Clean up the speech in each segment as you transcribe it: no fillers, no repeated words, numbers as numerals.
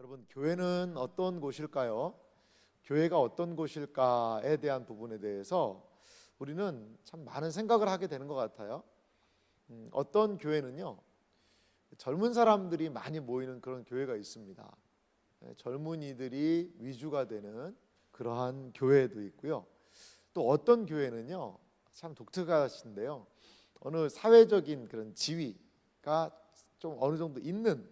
여러분, 교회는 어떤 곳일까요? 교회가 어떤 곳일까에 대한 부분에 대해서 우리는 참 많은 생각을 하게 되는 것 같아요. 어떤 교회는요, 젊은 사람들이 많이 모이는 그런 교회가 있습니다. 젊은이들이 위주가 되는 그러한 교회도 있고요. 또 어떤 교회는요, 참 독특하신데요, 어느 사회적인 그런 지위가 좀 어느 정도 있는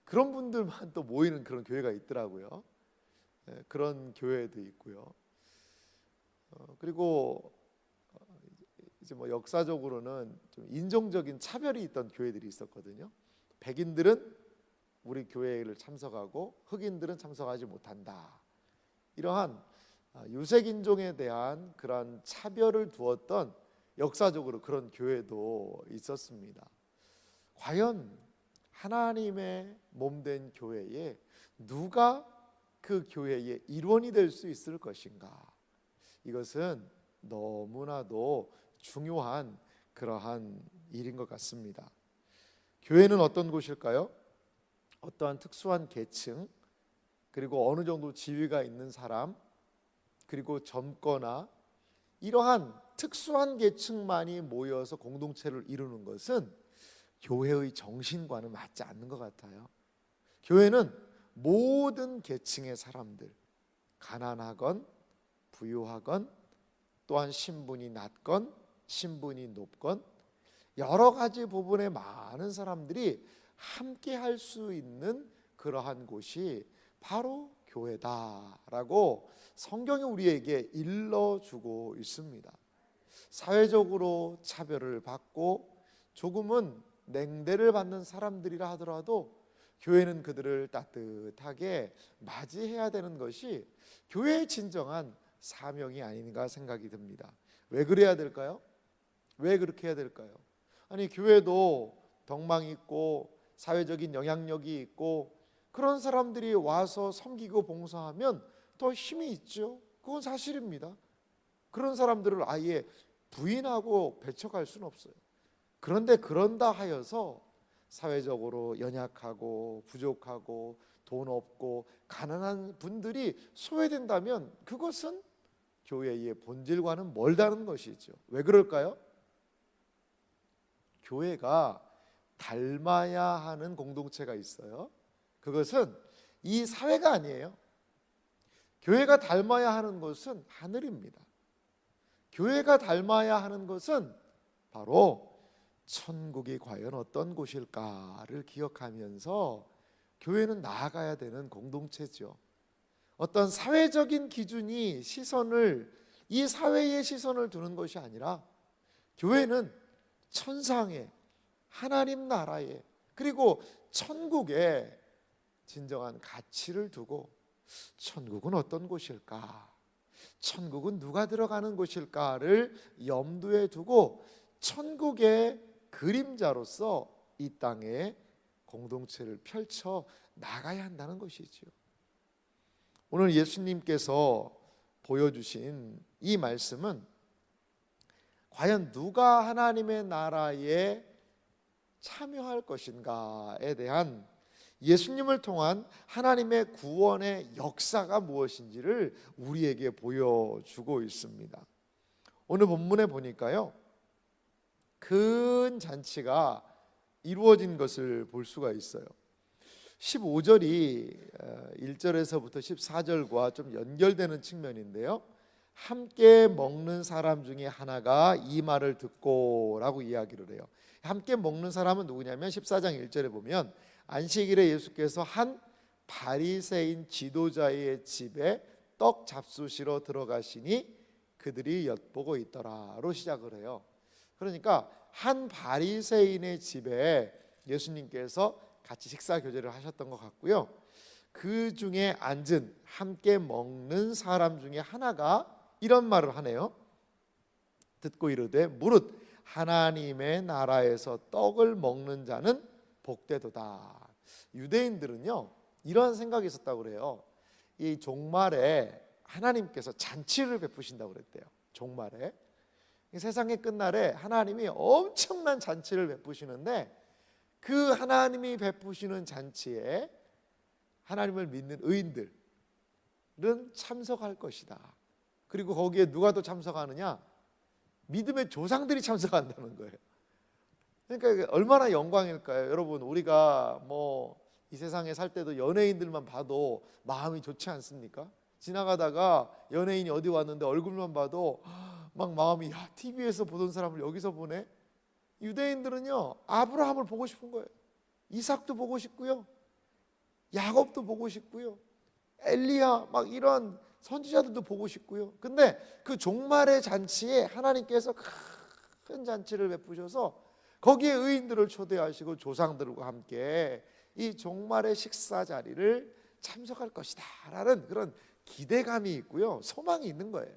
그런 분들만 또 모이는 그런 교회가 있더라고요. 그런 교회도 있고요. 그리고 이제 뭐 역사적으로는 좀 인종적인 차별이 있던 교회들이 있었거든요. 백인들은 우리 교회를 참석하고 흑인들은 참석하지 못한다. 이러한 유색 인종에 대한 그런 차별을 두었던 역사적으로 그런 교회도 있었습니다. 과연 하나님의 몸된 교회에 누가 그 교회의 일원이 될 수 있을 것인가? 이것은 너무나도 중요한 그러한 일인 것 같습니다. 교회는 어떤 곳일까요? 어떠한 특수한 계층, 그리고 어느 정도 지위가 있는 사람, 그리고 젊거나 이러한 특수한 계층만이 모여서 공동체를 이루는 것은 교회의 정신과는 맞지 않는 것 같아요. 교회는 모든 계층의 사람들, 가난하건 부유하건 또한 신분이 낮건 신분이 높건 여러 가지 부분의 많은 사람들이 함께 할 수 있는 그러한 곳이 바로 교회다라고 성경이 우리에게 일러주고 있습니다. 사회적으로 차별을 받고 조금은 냉대를 받는 사람들이라 하더라도 교회는 그들을 따뜻하게 맞이해야 되는 것이 교회의 진정한 사명이 아닌가 생각이 듭니다. 왜 그래야 될까요? 왜 그렇게 해야 될까요? 아니, 교회도 덕망이 있고 사회적인 영향력이 있고 그런 사람들이 와서 섬기고 봉사하면 더 힘이 있죠. 그건 사실입니다. 그런 사람들을 아예 부인하고 배척할 수는 없어요. 그런데 그런다 하여서 사회적으로 연약하고 부족하고 돈 없고 가난한 분들이 소외된다면 그것은 교회의 본질과는 멀다는 것이죠. 왜 그럴까요? 교회가 닮아야 하는 공동체가 있어요. 그것은 이 사회가 아니에요. 교회가 닮아야 하는 것은 하늘입니다. 교회가 닮아야 하는 것은 바로 천국이 과연 어떤 곳일까를 기억하면서 교회는 나아가야 되는 공동체죠. 어떤 사회적인 기준이 이 사회의 시선을 두는 것이 아니라 교회는 천상에, 하나님 나라에, 그리고 천국에 진정한 가치를 두고 천국은 어떤 곳일까? 천국은 누가 들어가는 곳일까를 염두에 두고 천국의 그림자로서 이 땅에 공동체를 펼쳐 나가야 한다는 것이지요. 오늘 예수님께서 보여주신 이 말씀은 과연 누가 하나님의 나라에 참여할 것인가에 대한 예수님을 통한 하나님의 구원의 역사가 무엇인지를 우리에게 보여주고 있습니다. 오늘 본문에 보니까요, 큰 잔치가 이루어진 것을 볼 수가 있어요. 15절이 1절에서부터 14절과 좀 연결되는 측면인데요, 함께 먹는 사람 중에 하나가 이 말을 듣고 라고 이야기를 해요. 함께 먹는 사람은 누구냐면 14장 1절에 보면 안식일에 예수께서 한 바리새인 지도자의 집에 떡 잡수시러 들어가시니 그들이 엿보고 있더라로 시작을 해요. 그러니까 한 바리새인의 집에 예수님께서 같이 식사 교제를 하셨던 것 같고요. 그 중에 앉은 함께 먹는 사람 중에 하나가 이런 말을 하네요. 듣고 이르되 무릇 하나님의 나라에서 떡을 먹는 자는 복되도다. 유대인들은요, 이런 생각이 있었다고 그래요. 이 종말에 하나님께서 잔치를 베푸신다고 그랬대요. 종말에 세상의 끝날에 하나님이 엄청난 잔치를 베푸시는데 그 하나님이 베푸시는 잔치에 하나님을 믿는 의인들은 참석할 것이다. 그리고 거기에 누가 더 참석하느냐? 믿음의 조상들이 참석한다는 거예요. 그러니까 얼마나 영광일까요? 여러분, 우리가 뭐 이 세상에 살 때도 연예인들만 봐도 마음이 좋지 않습니까? 지나가다가 연예인이 어디 왔는데 얼굴만 봐도 막 마음이, 야, TV에서 보던 사람을 여기서 보네. 유대인들은요, 아브라함을 보고 싶은 거예요. 이삭도 보고 싶고요, 야곱도 보고 싶고요, 엘리야 막 이런 선지자들도 보고 싶고요. 근데 그 종말의 잔치에 하나님께서 큰 잔치를 베푸셔서 거기에 의인들을 초대하시고 조상들과 함께 이 종말의 식사 자리를 참석할 것이다 라는 그런 기대감이 있고요, 소망이 있는 거예요.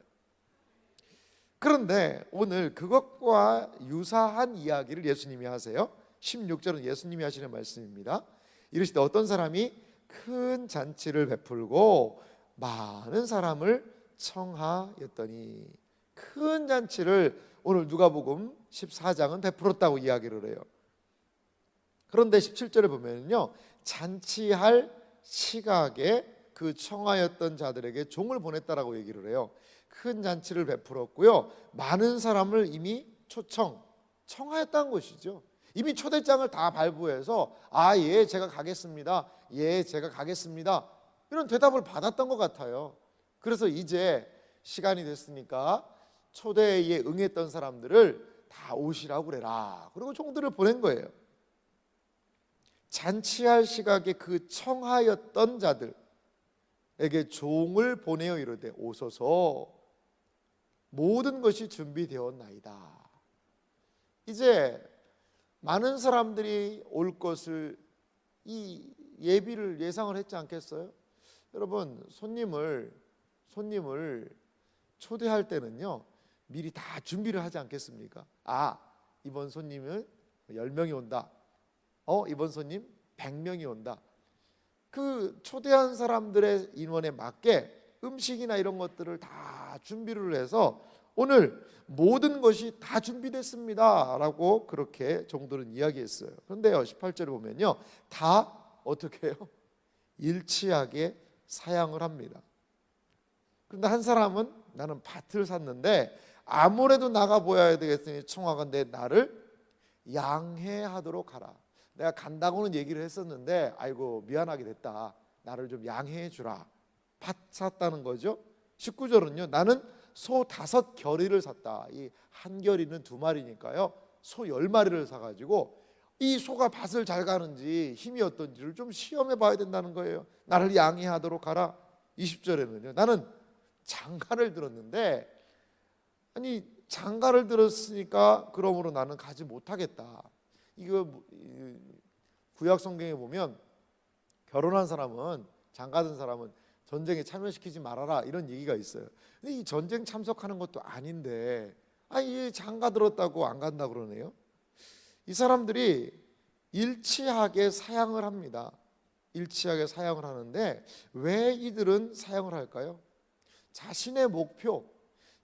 그런데 오늘 그것과 유사한 이야기를 예수님이 하세요. 16절은 예수님이 하시는 말씀입니다. 이르시되 어떤 사람이 큰 잔치를 베풀고 많은 사람을 청하였더니, 큰 잔치를 오늘 누가복음 14장은 베풀었다고 이야기를 해요. 그런데 17절에 보면요, 잔치할 시각에 그 청하였던 자들에게 종을 보냈다라고 얘기를 해요. 큰 잔치를 베풀었고요, 많은 사람을 이미 청하였다는 것이죠. 이미 초대장을 다 발부해서 예, 제가 가겠습니다, 예, 제가 가겠습니다, 이런 대답을 받았던 것 같아요. 그래서 이제 시간이 됐으니까 초대에 응했던 사람들을 다 오시라고 그래라, 그리고 종들을 보낸 거예요. 잔치할 시각에 그 청하였던 자들에게 종을 보내어 이르되 오소서, 모든 것이 준비되었나이다. 이제 많은 사람들이 올 것을 이 예비를 예상을 했지 않겠어요? 여러분, 손님을 초대할 때는요, 미리 다 준비를 하지 않겠습니까? 이번 손님은 10명이 온다, 이번 손님 100명이 온다. 그 초대한 사람들의 인원에 맞게 음식이나 이런 것들을 다 준비를 해서 오늘 모든 것이 다 준비됐습니다 라고 그렇게 종들은 이야기했어요. 그런데요, 18절에 보면요, 다 어떻게 해요? 일치하게 사양을 합니다. 그런데 한 사람은, 나는 밭을 샀는데 아무래도 나가 보여야 되겠으니 청하건대 나를 양해하도록 하라. 내가 간다고는 얘기를 했었는데 아이고 미안하게 됐다, 나를 좀 양해해 주라. 밭 샀다는 거죠. 19절은요, 나는 소 5겨리를 샀다. 이 한 겨리는 2마리니까요 소 10마리를 사가지고 이 소가 밭을 잘 가는지 힘이 어떤지를 좀 시험해 봐야 된다는 거예요. 나를 양해하도록 하라. 20절에는요, 나는 장가를 들었는데, 아니 장가를 들었으니까 그러므로 나는 가지 못하겠다. 이거 구약 성경에 보면 결혼한 사람은, 장가든 사람은 전쟁에 참여시키지 말아라 이런 얘기가 있어요. 근데 이 전쟁 참석하는 것도 아닌데 이 장가 들었다고 안 간다 그러네요. 이 사람들이 일치하게 사양을 합니다. 일치하게 사양을 하는데 왜 이들은 사양을 할까요? 자신의 목표,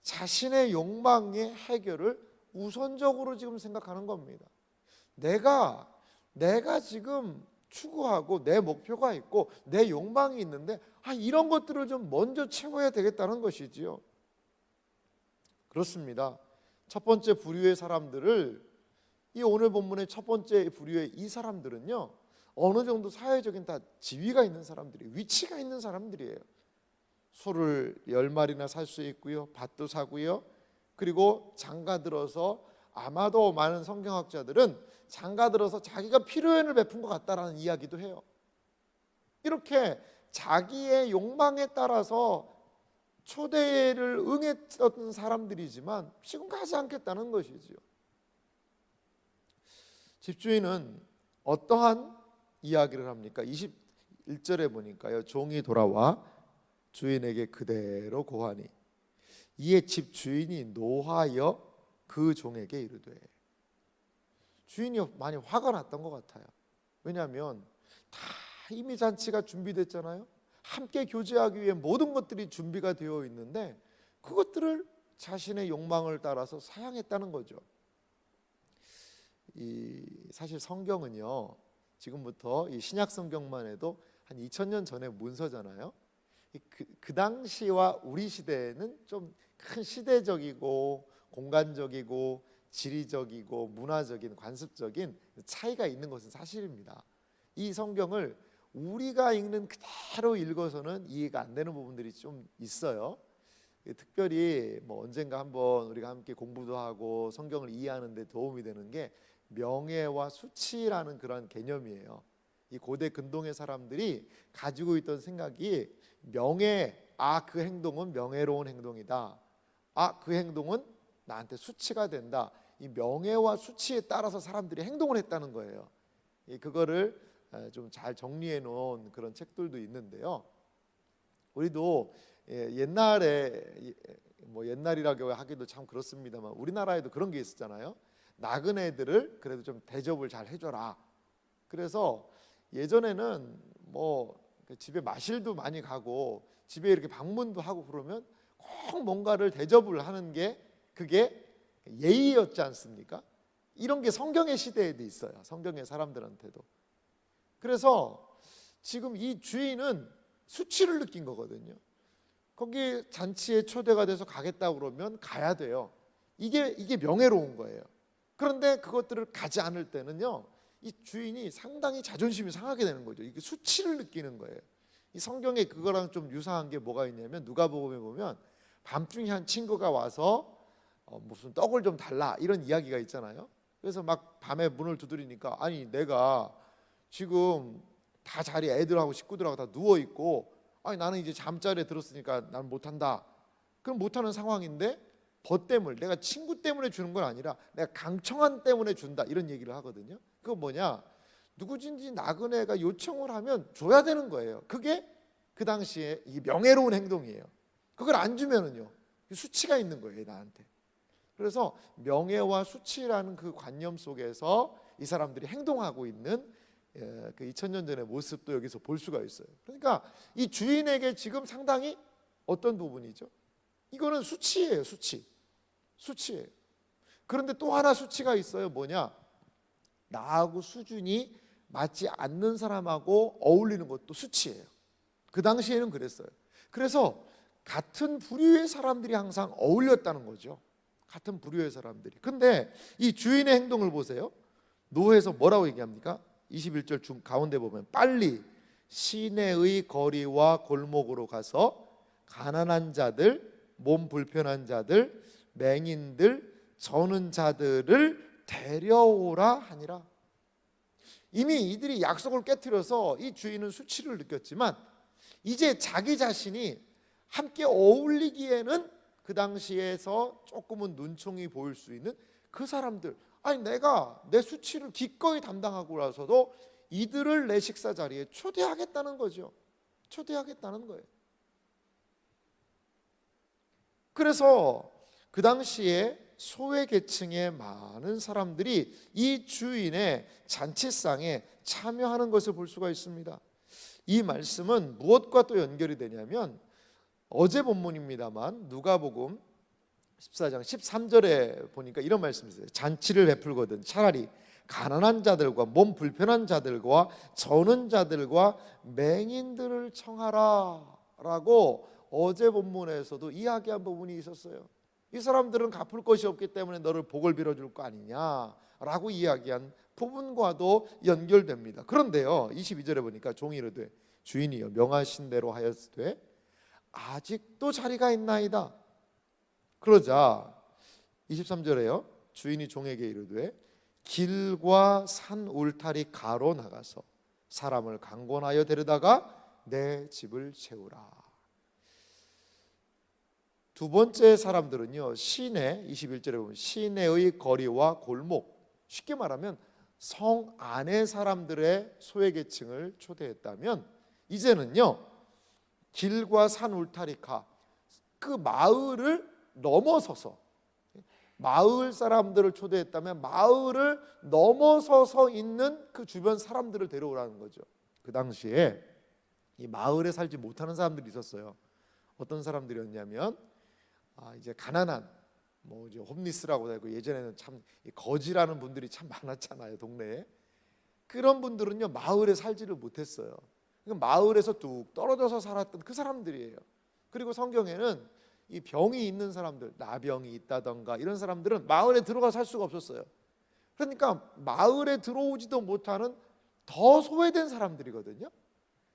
자신의 욕망의 해결을 우선적으로 지금 생각하는 겁니다. 내가 지금 추구하고 내 목표가 있고 내 욕망이 있는데 이런 것들을 좀 먼저 채워야 되겠다는 것이지요. 그렇습니다. 첫 번째 부류의 사람들을, 이 오늘 본문의 첫 번째 부류의 이 사람들은요, 어느 정도 사회적인 다 지위가 있는 사람들이, 위치가 있는 사람들이에요. 소를 10마리나 살 수 있고요, 밭도 사고요, 그리고 장가 들어서, 아마도 많은 성경학자들은 장가 들어서 자기가 피로연을 베푼 것 같다라는 이야기도 해요. 이렇게 자기의 욕망에 따라서 초대를 응했던 사람들이지만 지금 가지 않겠다는 것이지요. 집주인은 어떠한 이야기를 합니까? 21절에 보니까요, 종이 돌아와 주인에게 그대로 고하니 이에 집주인이 노하여 그 종에게 이르되, 주인이 많이 화가 났던 것 같아요. 왜냐하면 다 이미 잔치가 준비됐잖아요. 함께 교제하기 위해 모든 것들이 준비가 되어 있는데 그것들을 자신의 욕망을 따라서 사양했다는 거죠. 사실 성경은요, 지금부터 이 신약 성경만 해도 한 2000년 전의 문서잖아요. 그 당시와 우리 시대에는 좀 큰 시대적이고 공간적이고 지리적이고 문화적인 관습적인 차이가 있는 것은 사실입니다. 이 성경을 우리가 읽는 그대로 읽어서는 이해가 안 되는 부분들이 좀 있어요. 특별히 뭐 언젠가 한번 우리가 함께 공부도 하고 성경을 이해하는 데 도움이 되는 게 명예와 수치라는 그런 개념이에요. 이 고대 근동의 사람들이 가지고 있던 생각이 명예, 그 행동은 명예로운 행동이다. 그 행동은 나한테 수치가 된다. 이 명예와 수치에 따라서 사람들이 행동을 했다는 거예요. 그거를 좀 잘 정리해 놓은 그런 책들도 있는데요. 우리도 옛날에 뭐 옛날이라고 하기도 참 그렇습니다만 우리나라에도 그런 게 있었잖아요. 나그네들을 그래도 좀 대접을 잘 해줘라. 그래서 예전에는 뭐 집에 마실도 많이 가고 집에 이렇게 방문도 하고 그러면 꼭 뭔가를 대접을 하는 게 그게 예의였지 않습니까? 이런 게 성경의 시대에도 있어요. 성경의 사람들한테도. 그래서 지금 이 주인은 수치를 느낀 거거든요. 거기 잔치에 초대가 돼서 가겠다고 그러면 가야 돼요. 이게 명예로운 거예요. 그런데 그것들을 가지 않을 때는요, 이 주인이 상당히 자존심이 상하게 되는 거죠. 이게 수치를 느끼는 거예요. 이 성경에 그거랑 좀 유사한 게 뭐가 있냐면 누가복음에 보면 밤중에 한 친구가 와서 무슨 떡을 좀 달라 이런 이야기가 있잖아요. 그래서 막 밤에 문을 두드리니까 아니 내가 지금 다 자리에 애들하고 식구들하고 다 누워 있고 아니 나는 이제 잠자리에 들었으니까 난 못한다. 그럼 못하는 상황인데 벗댐을 내가 친구 때문에 주는 건 아니라 내가 강청한 때문에 준다 이런 얘기를 하거든요. 그거 뭐냐? 누구든지 나그네가 요청을 하면 줘야 되는 거예요. 그게 그 당시에 이 명예로운 행동이에요. 그걸 안 주면은요 수치가 있는 거예요 나한테. 그래서 명예와 수치라는 그 관념 속에서 이 사람들이 행동하고 있는 그 2000년 전의 모습도 여기서 볼 수가 있어요. 그러니까 이 주인에게 지금 상당히 어떤 부분이죠? 이거는 수치예요. 수치예요. 그런데 또 하나 수치가 있어요. 뭐냐? 나하고 수준이 맞지 않는 사람하고 어울리는 것도 수치예요. 그 당시에는 그랬어요. 그래서 같은 부류의 사람들이 항상 어울렸다는 거죠. 같은 부류의 사람들이. 근데 이 주인의 행동을 보세요. 노해서 뭐라고 얘기합니까? 21절 중 가운데 보면 빨리 시내의 거리와 골목으로 가서 가난한 자들, 몸 불편한 자들, 맹인들, 저는 자들을 데려오라 하니라. 이미 이들이 약속을 깨트려서 이 주인은 수치를 느꼈지만 이제 자기 자신이 함께 어울리기에는 그 당시에서 조금은 눈총이 보일 수 있는 그 사람들, 아니 내가 내 수치를 기꺼이 담당하고 나서도 이들을 내 식사 자리에 초대하겠다는 거죠. 초대하겠다는 거예요. 그래서 그 당시에 소외계층의 많은 사람들이 이 주인의 잔치상에 참여하는 것을 볼 수가 있습니다. 이 말씀은 무엇과 또 연결이 되냐면 어제 본문입니다만 누가복음 14장 13절에 보니까 이런 말씀이 있어요. 잔치를 베풀거든 차라리 가난한 자들과 몸 불편한 자들과 저는 자들과 맹인들을 청하라 라고 어제 본문에서도 이야기한 부분이 있었어요. 이 사람들은 갚을 것이 없기 때문에 너를 복을 빌어줄 거 아니냐라고 이야기한 부분과도 연결됩니다. 그런데요 22절에 보니까 종이 이르되 주인이여 명하신 대로 하였으되 아직도 자리가 있나이다. 그러자 23절에요 주인이 종에게 이르되 길과 산 울타리 가로 나가서 사람을 강권하여 데려다가 내 집을 채우라. 두 번째 사람들은요 시내 21절에 보면 시내의 거리와 골목, 쉽게 말하면 성 안의 사람들의 소외계층을 초대했다면 이제는요 길과 산 울타리가 그 마을을 넘어서서 마을 사람들을 초대했다면 마을을 넘어서서 있는 그 주변 사람들을 데려오라는 거죠. 그 당시에 이 마을에 살지 못하는 사람들이 있었어요. 어떤 사람들이었냐면 이제 가난한 뭐 이제 홈리스라고 하고 예전에는 참 거지라는 분들이 참 많았잖아요 동네에. 그런 분들은요 마을에 살지를 못했어요. 마을에서 뚝 떨어져서 살았던 그 사람들이에요. 그리고 성경에는 이 병이 있는 사람들, 나병이 있다던가 이런 사람들은 마을에 들어가 살 수가 없었어요. 그러니까 마을에 들어오지도 못하는 더 소외된 사람들이거든요.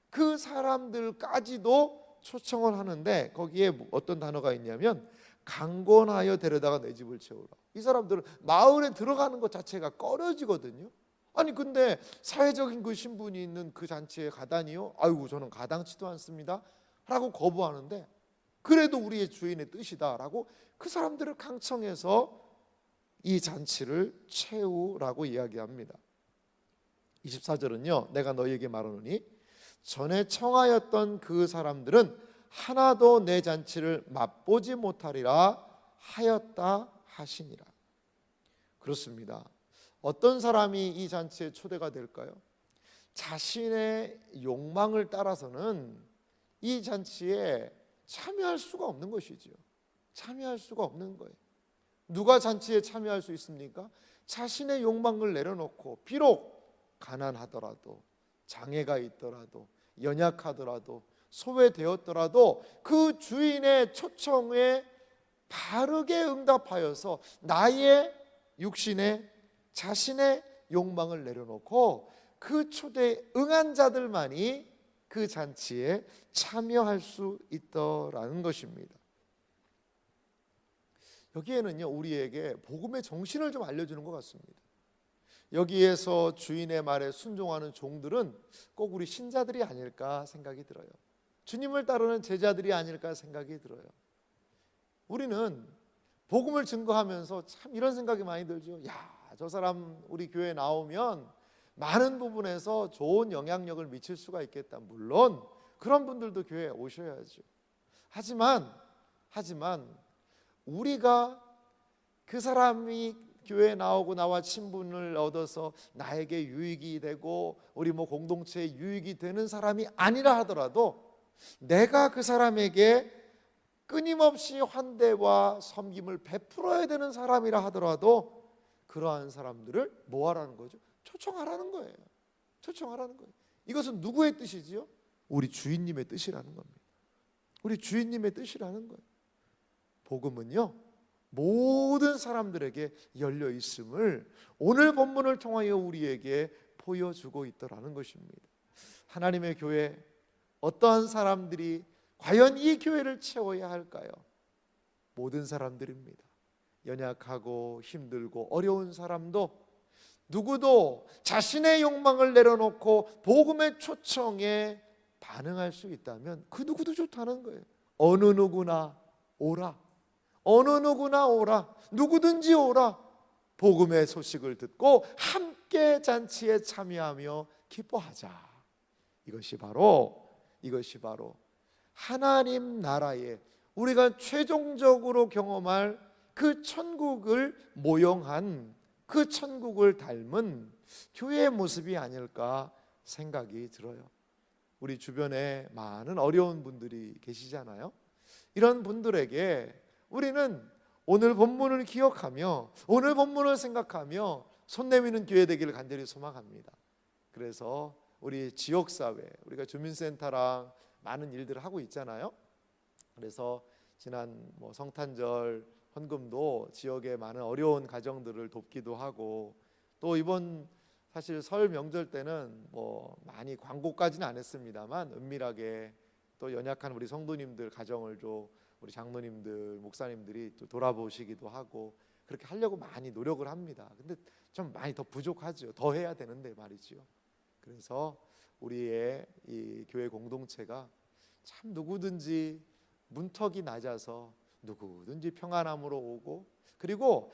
그 사람들까지도 초청을 하는데 거기에 어떤 단어가 있냐면 강권하여 데려다가 내 집을 채우라. 이 사람들은 마을에 들어가는 것 자체가 꺼려지거든요. 아니 근데 사회적인 그 신분이 있는 그 잔치에 가다니요? 아이고 저는 가당치도 않습니다 라고 거부하는데 그래도 우리의 주인의 뜻이다 라고 그 사람들을 강청해서 이 잔치를 채우라고 이야기합니다. 24절은요, 내가 너희에게 말하노니 전에 청하였던 그 사람들은 하나도 내 잔치를 맛보지 못하리라 하였다 하시니라. 그렇습니다. 어떤 사람이 이 잔치에 초대가 될까요? 자신의 욕망을 따라서는 이 잔치에 참여할 수가 없는 것이지요. 참여할 수가 없는 거예요. 누가 잔치에 참여할 수 있습니까? 자신의 욕망을 내려놓고 비록 가난하더라도 장애가 있더라도 연약하더라도 소외되었더라도 그 주인의 초청에 바르게 응답하여서 나의 육신의 자신의 욕망을 내려놓고 그 초대에 응한 자들만이 그 잔치에 참여할 수 있더라는 것입니다. 여기에는요, 우리에게 복음의 정신을 좀 알려주는 것 같습니다. 여기에서 주인의 말에 순종하는 종들은 꼭 우리 신자들이 아닐까 생각이 들어요. 주님을 따르는 제자들이 아닐까 생각이 들어요. 우리는 복음을 증거하면서 참 이런 생각이 많이 들죠. 야, 저 사람 우리 교회에 나오면 많은 부분에서 좋은 영향력을 미칠 수가 있겠다. 물론 그런 분들도 교회에 오셔야죠. 하지만 우리가 그 사람이 교회에 나오고 나와 친분을 얻어서 나에게 유익이 되고 우리 공동체에 유익이 되는 사람이 아니라 하더라도 내가 그 사람에게 끊임없이 환대와 섬김을 베풀어야 되는 사람이라 하더라도 그러한 사람들을 뭐 하라는 거죠? 초청하라는 거예요. 초청하라는 거예요. 이것은 누구의 뜻이지요? 우리 주인님의 뜻이라는 겁니다. 우리 주인님의 뜻이라는 거예요. 복음은요, 모든 사람들에게 열려 있음을 오늘 본문을 통하여 우리에게 보여주고 있더라는 것입니다. 하나님의 교회, 어떠한 사람들이 과연 이 교회를 채워야 할까요? 모든 사람들입니다. 연약하고 힘들고 어려운 사람도 누구도 자신의 욕망을 내려놓고 복음의 초청에 반응할 수 있다면 그 누구도 좋다는 거예요. 어느 누구나 오라. 어느 누구나 오라. 누구든지 오라. 복음의 소식을 듣고 함께 잔치에 참여하며 기뻐하자. 이것이 바로 하나님 나라에 우리가 최종적으로 경험할 그 천국을 모형한, 그 천국을 닮은 교회의 모습이 아닐까 생각이 들어요. 우리 주변에 많은 어려운 분들이 계시잖아요. 이런 분들에게 우리는 오늘 본문을 기억하며 오늘 본문을 생각하며 손 내미는 교회 되기를 간절히 소망합니다. 그래서 우리 지역사회, 우리가 주민센터랑 많은 일들을 하고 있잖아요. 그래서 지난 성탄절 헌금도 지역의 많은 어려운 가정들을 돕기도 하고, 또 이번 사실 설 명절 때는 많이 광고까지는 안 했습니다만 은밀하게 또 연약한 우리 성도님들 가정을 우리 장로님들, 목사님들이 또 돌아보시기도 하고 그렇게 하려고 많이 노력을 합니다. 근데 좀 많이 더 부족하죠. 더 해야 되는데 말이죠. 그래서 우리의 이 교회 공동체가 참 누구든지 문턱이 낮아서 누구든지 평안함으로 오고, 그리고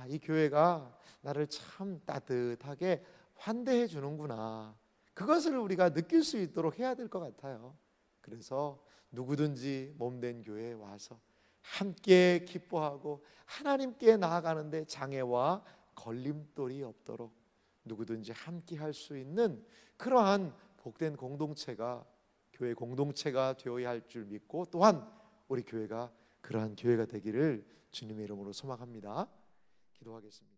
이 교회가 나를 참 따뜻하게 환대해 주는구나, 그것을 우리가 느낄 수 있도록 해야 될 것 같아요. 그래서 누구든지 몸된 교회에 와서 함께 기뻐하고 하나님께 나아가는데 장애와 걸림돌이 없도록 누구든지 함께 할 수 있는 그러한 복된 공동체가 교회 공동체가 되어야 할 줄 믿고, 또한 우리 교회가 그러한 교회가 되기를 주님의 이름으로 소망합니다. 기도하겠습니다.